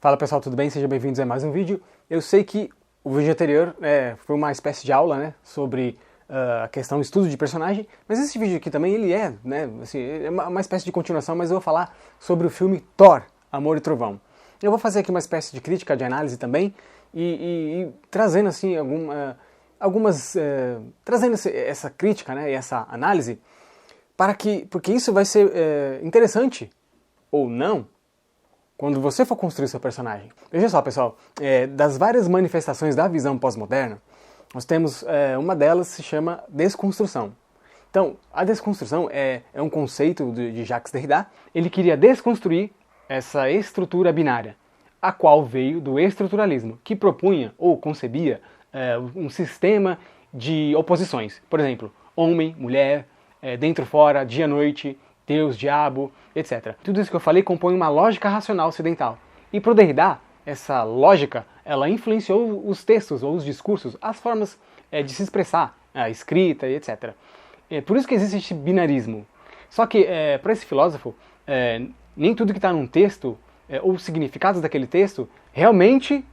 Fala pessoal, tudo bem? Sejam bem-vindos a mais um vídeo. Eu sei que o vídeo anterior foi uma espécie de aula, né, sobre a questão do estudo de personagem, mas esse vídeo aqui também ele é, né, assim, é uma espécie de continuação, mas eu vou falar sobre o filme Thor, Amor e Trovão. Eu vou fazer aqui uma espécie de crítica, de análise também, e trazendo assim trazendo essa crítica, né, e essa análise porque isso vai ser interessante ou não quando você for construir seu personagem. Veja só, pessoal, das várias manifestações da visão pós-moderna, nós temos uma delas se chama desconstrução. Então, a desconstrução é um conceito de Jacques Derrida. Ele queria desconstruir essa estrutura binária, a qual veio do estruturalismo, que propunha ou concebia um sistema de oposições. Por exemplo, homem, mulher, dentro, fora, dia, noite, Deus, diabo, etc. Tudo isso que eu falei compõe uma lógica racional ocidental. E para o Derrida, essa lógica, ela influenciou os textos ou os discursos, as formas de se expressar, a escrita e etc. Por isso que existe esse binarismo. Só que, para esse filósofo, nem tudo que está num texto, ou os significados daquele texto, realmente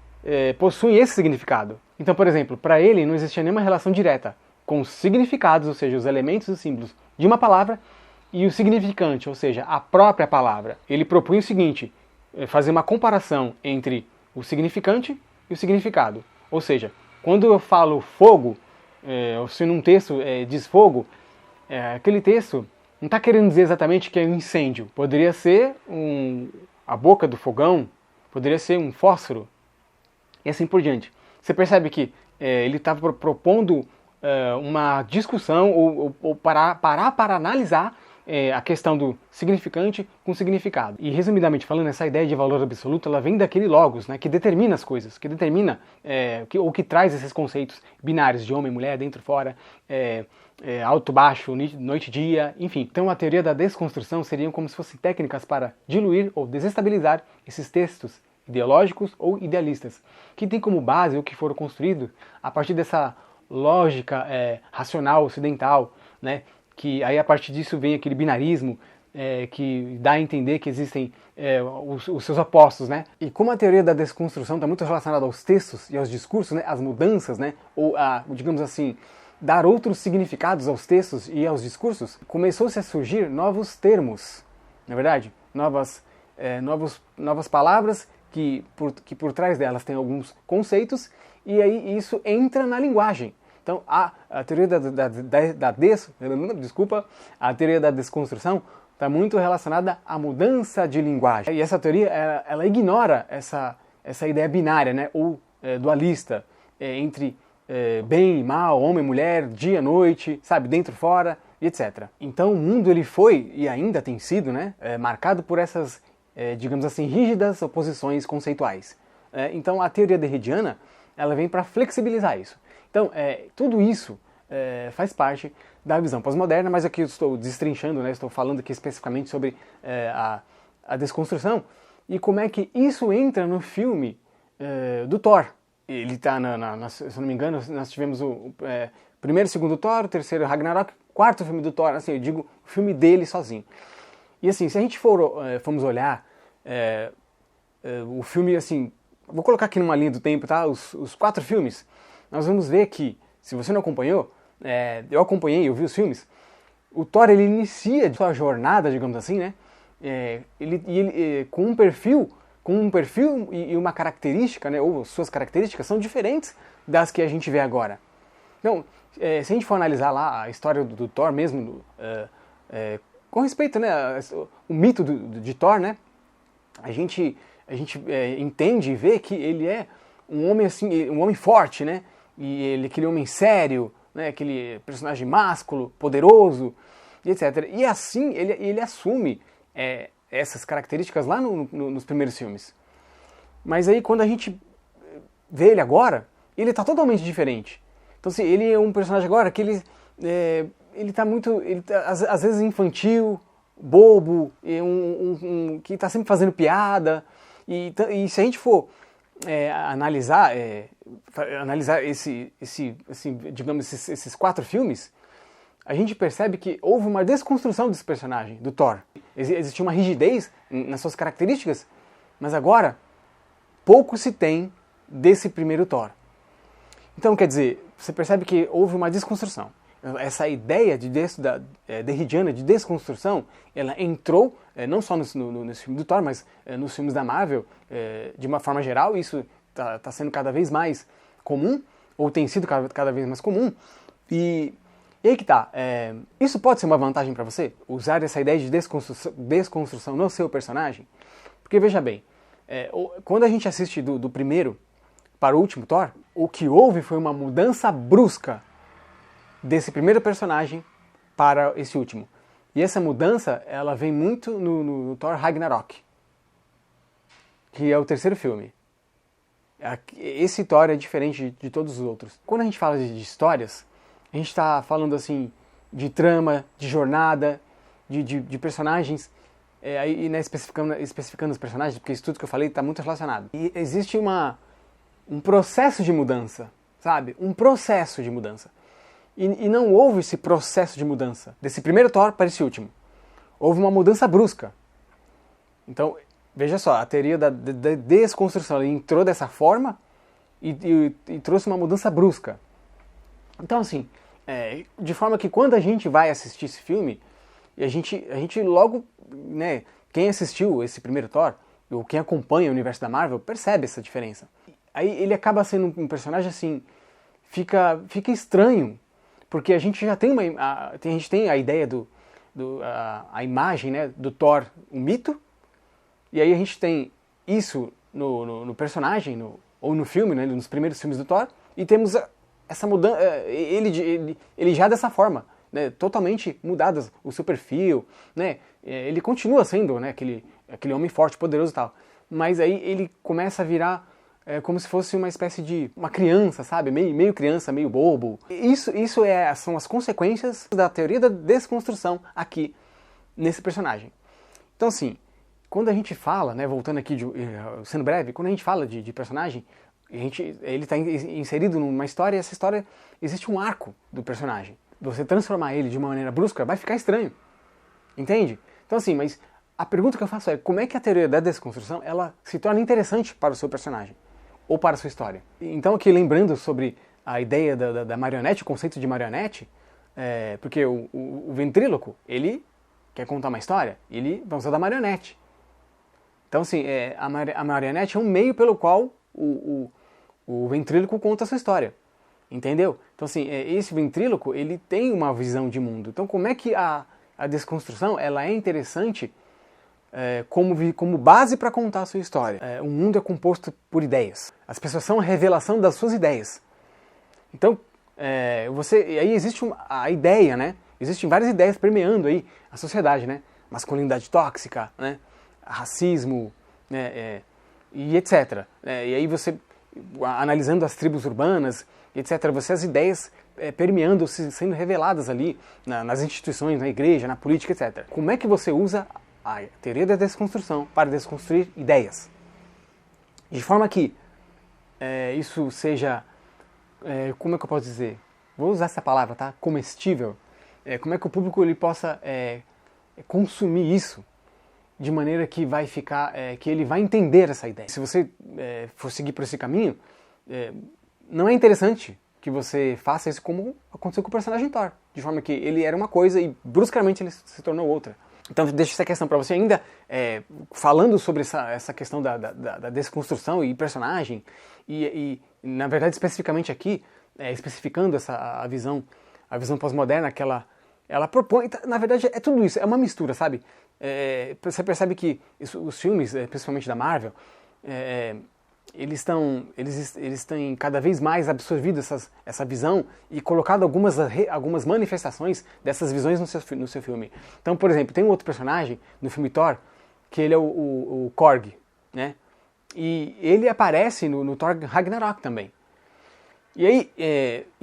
possuem esse significado. Então, por exemplo, para ele não existia nenhuma relação direta com os significados, ou seja, os elementos e os símbolos de uma palavra, e o significante, ou seja, a própria palavra. Ele propunha o seguinte, fazer uma comparação entre o significante e o significado. Ou seja, quando eu falo fogo, ou se num texto diz fogo, aquele texto não está querendo dizer exatamente que é um incêndio. Poderia ser a boca do fogão, poderia ser um fósforo, e assim por diante. Você percebe que ele estava propondo uma discussão ou parar para analisar a questão do significante com significado. E resumidamente falando, essa ideia de valor absoluto, ela vem daquele logos, né, que determina as coisas, que determina, que traz esses conceitos binários de homem, mulher, dentro, fora, alto, baixo, noite, dia, enfim. Então a teoria da desconstrução seriam como se fossem técnicas para diluir ou desestabilizar esses textos ideológicos ou idealistas, que tem como base o que foram construídos a partir dessa lógica racional ocidental, né? Que aí a partir disso vem aquele binarismo que dá a entender que existem os seus opostos, né? E como a teoria da desconstrução está muito relacionada aos textos e aos discursos, né? As mudanças, né? Ou digamos assim, dar outros significados aos textos e aos discursos, começou-se a surgir novos termos, na verdade, novas palavras que por trás delas tem alguns conceitos, e aí isso entra na linguagem. Então, a teoria a teoria da desconstrução está muito relacionada à mudança de linguagem. E essa teoria, ela ignora essa ideia binária, né, ou dualista, entre bem e mal, homem e mulher, dia e noite, sabe, dentro e fora, e etc. Então, o mundo ele foi, e ainda tem sido, né, marcado por essas, digamos assim, rígidas oposições conceituais. Então, a teoria derridiana, ela vem para flexibilizar isso. Então, tudo isso faz parte da visão pós-moderna, mas aqui eu estou destrinchando, né, estou falando aqui especificamente sobre a desconstrução e como é que isso entra no filme do Thor. Ele está, se eu não me engano, nós tivemos o primeiro e segundo Thor, o terceiro Ragnarok, quarto filme do Thor, assim, eu digo o filme dele sozinho. E assim, se a gente formos olhar o filme, assim, vou colocar aqui numa linha do tempo, tá? Os 4 filmes, nós vamos ver que, se você não acompanhou, eu acompanhei, eu vi os filmes, o Thor, ele inicia sua jornada, digamos assim, né? Ele com um perfil e uma característica, né? Ou suas características são diferentes das que a gente vê agora. Então, se a gente for analisar lá a história do Thor mesmo, com respeito, né? O mito de Thor, né? A gente entende e vê que ele é um homem assim, um homem forte, né? E ele é aquele homem sério, né? Aquele personagem másculo, poderoso, e etc. E assim ele assume essas características lá nos primeiros filmes. Mas aí quando a gente vê ele agora, ele está totalmente diferente. Então assim, ele é um personagem agora que ele tá muito, às vezes infantil, bobo, que está sempre fazendo piada. E se a gente for analisar digamos, esses 4 filmes, a gente percebe que houve uma desconstrução desse personagem, do Thor. Existia uma rigidez nas suas características, mas agora pouco se tem desse primeiro Thor. Então, quer dizer, você percebe que houve uma desconstrução. Essa ideia derridiana de desconstrução, ela entrou não só nesse filme do Thor, mas nos filmes da Marvel, de uma forma geral. Isso está sendo cada vez mais comum, ou tem sido cada vez mais comum. E aí que tá, isso pode ser uma vantagem para você? Usar essa ideia de desconstrução no seu personagem? Porque veja bem, quando a gente assiste do primeiro para o último Thor, o que houve foi uma mudança brusca desse primeiro personagem para esse último. E essa mudança, ela vem muito no Thor Ragnarok, que é o terceiro filme. Esse Thor é diferente de todos os outros. Quando a gente fala de histórias, a gente está falando assim de trama, de jornada, de personagens, e né, especificando os personagens, porque isso tudo que eu falei está muito relacionado. E existe um processo de mudança, sabe? Um processo de mudança. E não houve esse processo de mudança desse primeiro Thor para esse último. Houve uma mudança brusca. Então, veja só, a teoria da desconstrução entrou dessa forma e trouxe uma mudança brusca. Então, assim, de forma que quando a gente vai assistir esse filme, a gente logo, né, quem assistiu esse primeiro Thor, ou quem acompanha o universo da Marvel, percebe essa diferença. Aí ele acaba sendo um personagem assim, fica estranho, porque a gente já tem a gente tem a ideia a imagem, né, do Thor, um mito, e aí a gente tem isso no personagem, ou no filme, né, nos primeiros filmes do Thor, e temos essa mudança, ele já dessa forma, né, totalmente mudado o seu perfil, né, ele continua sendo, né, aquele homem forte, poderoso e tal, mas aí ele começa a virar como se fosse uma espécie de uma criança, sabe? Meio criança, meio bobo. Isso são as consequências da teoria da desconstrução aqui nesse personagem. Então, assim, quando a gente fala, né, voltando aqui, sendo breve, quando a gente fala de personagem, ele está inserido numa história, e essa história existe um arco do personagem. Você transformar ele de uma maneira brusca vai ficar estranho. Entende? Então, assim, mas a pergunta que eu faço é como é que a teoria da desconstrução ela se torna interessante para o seu personagem? Ou para a sua história. Então aqui lembrando sobre a ideia da marionete, o conceito de marionete, porque o ventríloco, ele quer contar uma história, ele vai usar da marionete. Então assim, a marionete é um meio pelo qual o ventríloco conta a sua história. Entendeu? Então assim, esse ventríloco, ele tem uma visão de mundo. Então como é que a desconstrução ela é interessante como base para contar a sua história? O mundo é composto por ideias. As pessoas são a revelação das suas ideias. Então, aí existe a ideia, né? Existem várias ideias permeando aí a sociedade, né? Masculinidade tóxica, né? Racismo, né? E etc. E aí você, analisando as tribos urbanas, etc., as ideias permeando, sendo reveladas ali nas instituições, na igreja, na política, etc. Como é que você usa a teoria da desconstrução para desconstruir ideias? De forma que isso seja, como é que eu posso dizer? Vou usar essa palavra, tá? Comestível. Como é que o público ele possa consumir isso de maneira que vai ficar, que ele vai entender essa ideia. Se você for seguir por esse caminho, não é interessante que você faça isso como aconteceu com o personagem Thor, de forma que ele era uma coisa e bruscamente ele se tornou outra. Então, deixo essa questão para você ainda, falando sobre essa questão da desconstrução e personagem, e na verdade, especificamente aqui, especificando a visão pós-moderna que ela propõe. Na verdade, é tudo isso, é uma mistura, sabe? Você percebe que os filmes, principalmente da Marvel, eles têm cada vez mais absorvido essa visão e colocado algumas manifestações dessas visões no seu filme. Então, por exemplo, tem um outro personagem no filme Thor, que ele é o Korg, né? E ele aparece no Thor Ragnarok também. E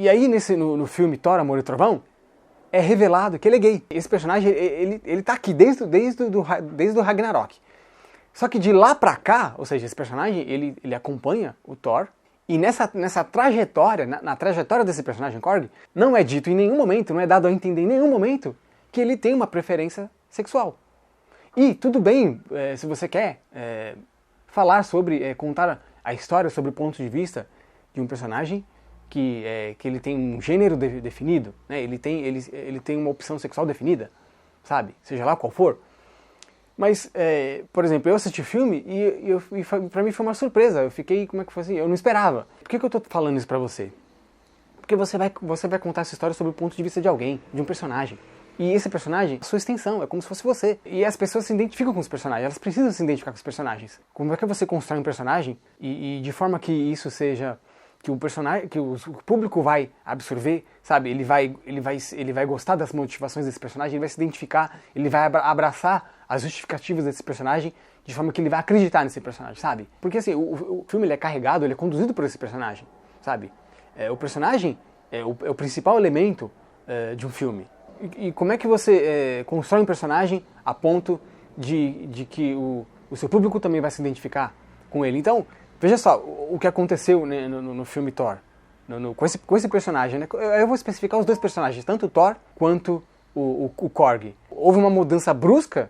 aí no filme Thor, Amor e Trovão, é revelado que ele é gay. Esse personagem, ele tá aqui desde o Ragnarok. Só que de lá pra cá, ou seja, esse personagem, ele acompanha o Thor, e nessa trajetória, na trajetória desse personagem Korg, não é dito em nenhum momento, não é dado a entender em nenhum momento que ele tem uma preferência sexual. E tudo bem, se você quer falar sobre, contar a história sob o ponto de vista de um personagem que ele tem um gênero definido, né? Ele tem uma opção sexual definida, sabe? Seja lá qual for. Mas, por exemplo, eu assisti o filme e pra mim foi uma surpresa. Eu fiquei, como é que foi assim? Eu não esperava. Por que eu tô falando isso pra você? Porque você vai contar essa história sob o ponto de vista de alguém, de um personagem. E esse personagem, a sua extensão, é como se fosse você. E as pessoas se identificam com os personagens, elas precisam se identificar com os personagens. Como é que você constrói um personagem e de forma que isso seja... que o personagem, que o público vai absorver, sabe? Ele vai gostar das motivações desse personagem, ele vai se identificar, ele vai abraçar as justificativas desse personagem de forma que ele vai acreditar nesse personagem, sabe? Porque assim, o filme ele é carregado, ele é conduzido por esse personagem, sabe? O personagem é o principal elemento de um filme. E como é que você constrói um personagem a ponto de que o seu público também vai se identificar com ele? Então, veja só o que aconteceu, né, no filme Thor, com esse personagem. Né? Eu vou especificar os dois personagens, tanto o Thor quanto o Korg. Houve uma mudança brusca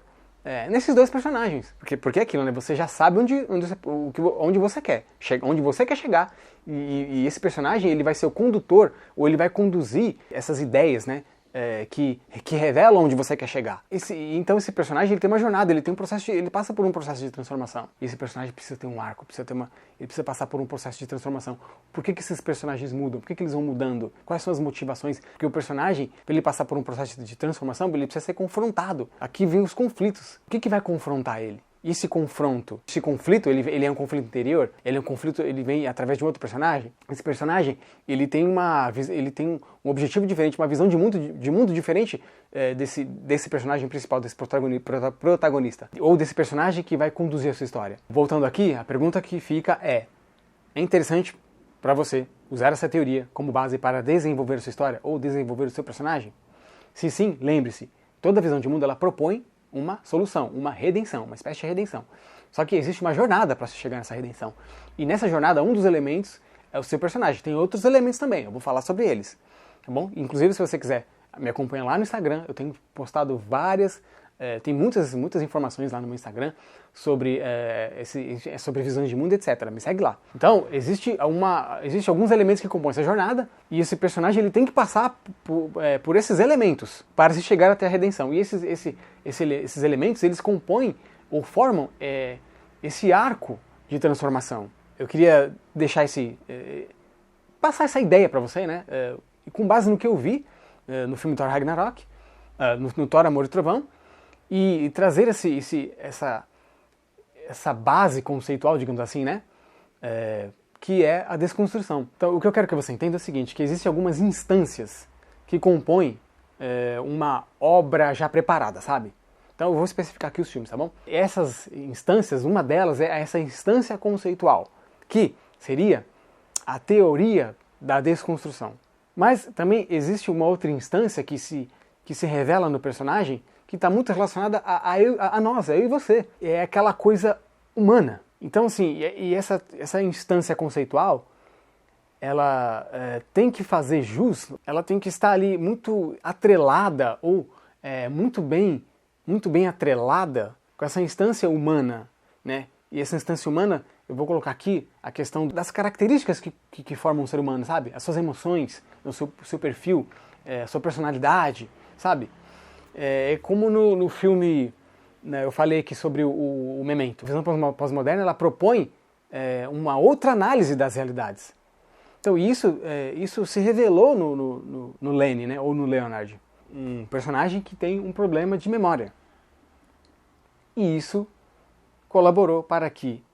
nesses dois personagens. Porque é aquilo, né? Você já sabe onde você quer chegar. E esse personagem ele vai ser o condutor, ou ele vai conduzir essas ideias, né? Que revelam onde você quer chegar. Então esse personagem ele tem uma jornada, ele passa por um processo de transformação. E esse personagem precisa ter um arco, ele precisa passar por um processo de transformação. Por que esses personagens mudam? Por que eles vão mudando? Quais são as motivações? Porque o personagem, para ele passar por um processo de transformação, ele precisa ser confrontado. Aqui vem os conflitos. O que vai confrontar ele? E esse conflito, ele é um conflito interior, ele vem através de um outro personagem. Esse personagem, ele tem um objetivo diferente, uma visão de mundo diferente desse personagem principal, desse protagonista. Ou desse personagem que vai conduzir a sua história. Voltando aqui, a pergunta que fica é interessante para você usar essa teoria como base para desenvolver a sua história ou desenvolver o seu personagem? Se sim, lembre-se, toda visão de mundo ela propõe uma solução, uma redenção, uma espécie de redenção. Só que existe uma jornada para se chegar nessa redenção. E nessa jornada, um dos elementos é o seu personagem. Tem outros elementos também, eu vou falar sobre eles. Tá bom? Inclusive, se você quiser me acompanhar lá no Instagram, eu tenho postado tem muitas informações lá no meu Instagram sobre visões de mundo, etc. Me segue lá. Então, existe alguns elementos que compõem essa jornada, e esse personagem ele tem que passar por esses elementos para se chegar até a redenção. E esses elementos, eles compõem ou formam esse arco de transformação. Eu queria deixar passar essa ideia para você, né? Com base no que eu vi no filme Thor Ragnarok, no Thor Amor e Trovão, e trazer essa base conceitual, digamos assim, né? Que é a desconstrução. Então, o que eu quero que você entenda é o seguinte, que existem algumas instâncias que compõem uma obra já preparada, sabe? Então, eu vou especificar aqui os filmes, tá bom? Essas instâncias, uma delas é essa instância conceitual, que seria a teoria da desconstrução. Mas também existe uma outra instância que se revela no personagem, que está muito relacionada a nós, a eu e você. É aquela coisa humana. Então, assim, essa instância conceitual, ela tem que fazer jus, ela tem que estar ali muito atrelada, ou muito bem atrelada com essa instância humana, né? E essa instância humana, eu vou colocar aqui a questão das características que formam um ser humano, sabe? As suas emoções, o seu perfil, a sua personalidade, sabe? É como no filme, né, eu falei aqui sobre o Memento. A visão pós-moderna, ela propõe uma outra análise das realidades. Então isso se revelou no Lenny, né, ou no Leonard. Um personagem que tem um problema de memória. E isso colaborou para que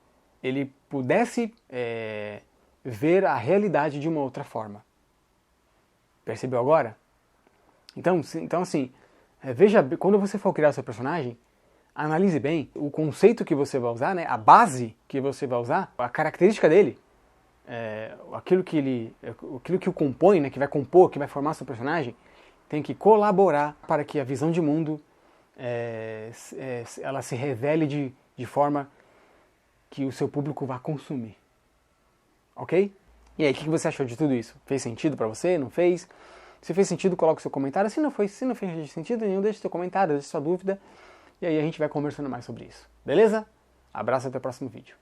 ele pudesse ver a realidade de uma outra forma. Percebeu agora? Então assim, veja, quando você for criar o seu personagem, analise bem o conceito que você vai usar, né, a base que você vai usar, a característica dele, aquilo que o compõe, né, que vai compor, que vai formar seu personagem, tem que colaborar para que a visão de mundo ela se revele de forma que o seu público vá consumir. Ok? E aí, o que você achou de tudo isso? Fez sentido para você? Não fez? Se fez sentido, coloque seu comentário. Se não fez sentido nenhum, deixe seu comentário, deixe sua dúvida. E aí a gente vai conversando mais sobre isso. Beleza? Abraço, até o próximo vídeo.